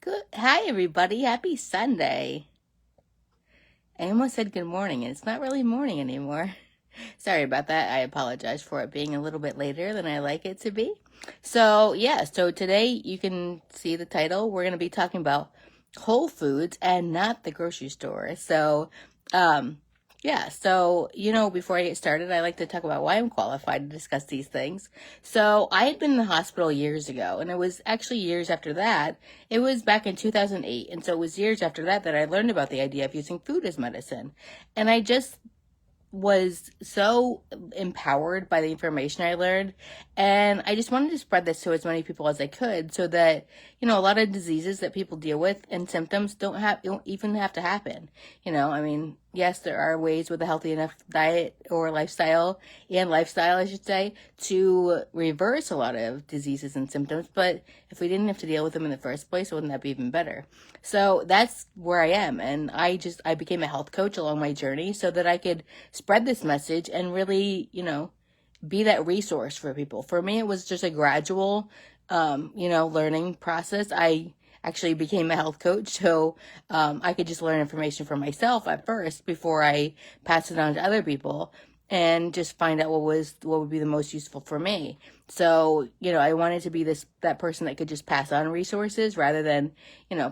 Good. Hi, everybody. Happy Sunday. I almost said good morning, and it's not really morning anymore. Sorry about that. I apologize for it being a little bit later than I like it to be. So today you can see the title. We're going to be talking about Whole Foods and not the grocery store. Um, before I get started, I like to talk about why I'm qualified to discuss these things. So, I had been in the hospital years ago, and it was actually years after that. It was back in 2008, and so it was years after that that I learned about the idea of using food as medicine. And I just was so empowered by the information I learned. And I just wanted to spread this to as many people as I could so that, a lot of diseases that people deal with and symptoms don't even have to happen. Yes, there are ways with a healthy enough diet or lifestyle, I should say, to reverse a lot of diseases and symptoms. But if we didn't have to deal with them in the first place, wouldn't that be even better? So that's where I am. And I became a health coach along my journey so that I could spread this message and really, be that resource for people. For me, it was just a gradual, learning process. I actually became a health coach, so I could just learn information for myself at first before I pass it on to other people and just find out what would be the most useful for me. So, I wanted to be that person that could just pass on resources rather than,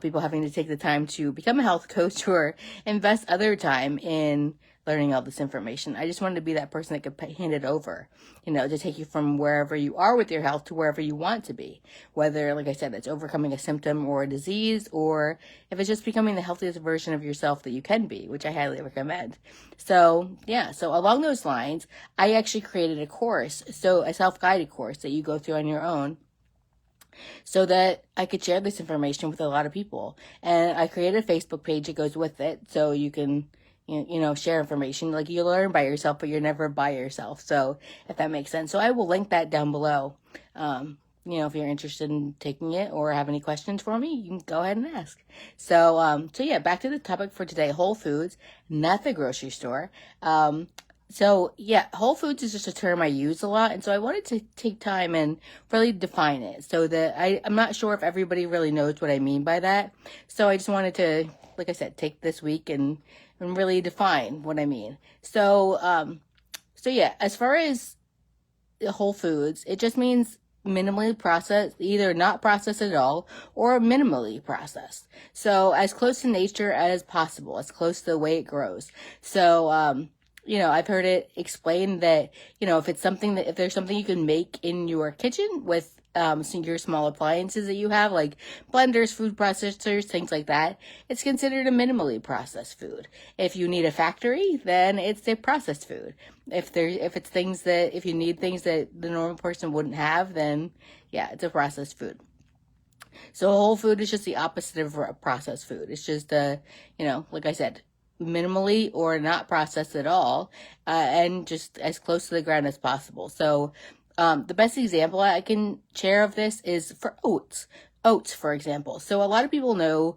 people having to take the time to become a health coach or invest other time in learning all this information. I just wanted to be that person that could hand it over, to take you from wherever you are with your health to wherever you want to be. Whether, like I said, it's overcoming a symptom or a disease, or if it's just becoming the healthiest version of yourself that you can be, which I highly recommend. So along those lines, I actually created a self-guided course that you go through on your own so that I could share this information with a lot of people. And I created a Facebook page that goes with it so you can share information. Like, you learn by yourself, but you're never by yourself. So if that makes sense. So I will link that down below. If you're interested in taking it or have any questions for me, you can go ahead and ask. Back to the topic for today, Whole Foods, not the grocery store. Whole Foods is just a term I use a lot. And so I wanted to take time and really define it so that I'm not sure if everybody really knows what I mean by that. So I just wanted to, like I said, take this week and really define what I mean. As far as Whole Foods, it just means minimally processed, either not processed at all or minimally processed. So as close to nature as possible, as close to the way it grows. I've heard it explained that, if there's something you can make in your kitchen with your small appliances that you have, like blenders, food processors, things like that, it's considered a minimally processed food. If you need a factory, then it's a processed food. If you need things that the normal person wouldn't have, then yeah, it's a processed food. So whole food is just the opposite of a processed food. It's just like I said, minimally or not processed at all, and just as close to the ground as possible. So the best example I can share of this is for oats. Oats, for example. So a lot of people know,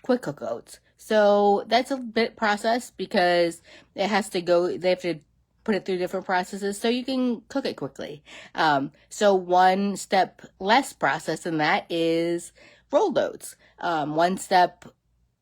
quick cook oats. So that's a bit processed because they have to put it through different processes so you can cook it quickly. So one step less processed than that is rolled oats. One step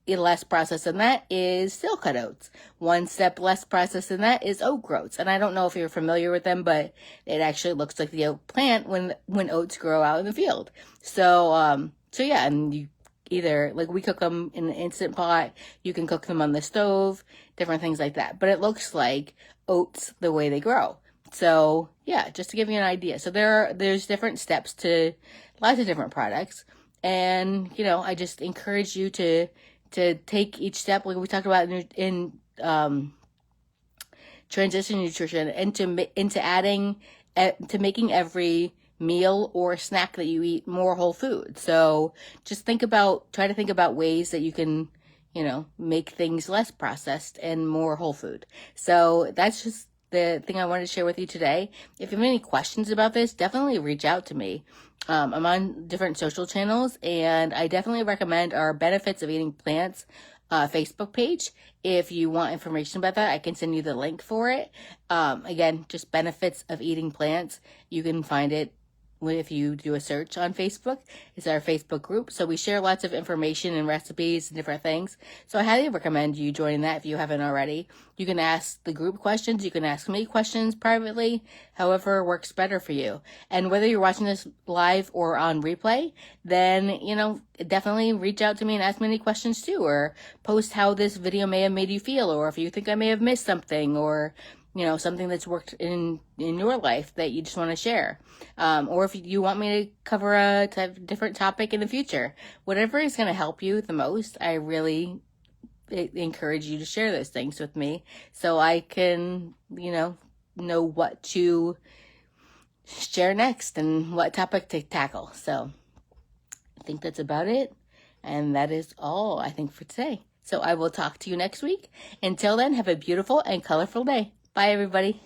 less processed than that is steel cut oats. One step less processed than that is oat groats. And I don't know if you're familiar with them, but it actually looks like the oat plant when oats grow out in the field. And you either, like, we cook them in an Instant Pot, you can cook them on the stove, different things like that. But it looks like oats the way they grow. So yeah, just to give you an idea. So there's different steps to lots of different products. And, I just encourage you to take each step, like we talked about in transition nutrition, into adding to making every meal or snack that you eat more whole food. So just try to think about ways that you can, make things less processed and more whole food. So that's just the thing I wanted to share with you today. If you have any questions about this, definitely reach out to me. I'm on different social channels, and I definitely recommend our Benefits of Eating Plants Facebook page. If you want information about that, I can send you the link for it. Again, just Benefits of Eating Plants. You can find it if you do a search on Facebook. It's our Facebook group. So we share lots of information and recipes and different things. So I highly recommend you join that if you haven't already. You can ask the group questions. You can ask me questions privately, however works better for you. And whether you're watching this live or on replay, then, definitely reach out to me and ask me any questions too, or post how this video may have made you feel, or if you think I may have missed something, or something that's worked in your life that you just want to share. Or if you want me to cover a different topic in the future, whatever is going to help you the most, I really encourage you to share those things with me so I can, know what to share next and what topic to tackle. So I think that's about it. And that is all I think for today. So I will talk to you next week. Until then, have a beautiful and colorful day. Bye, everybody.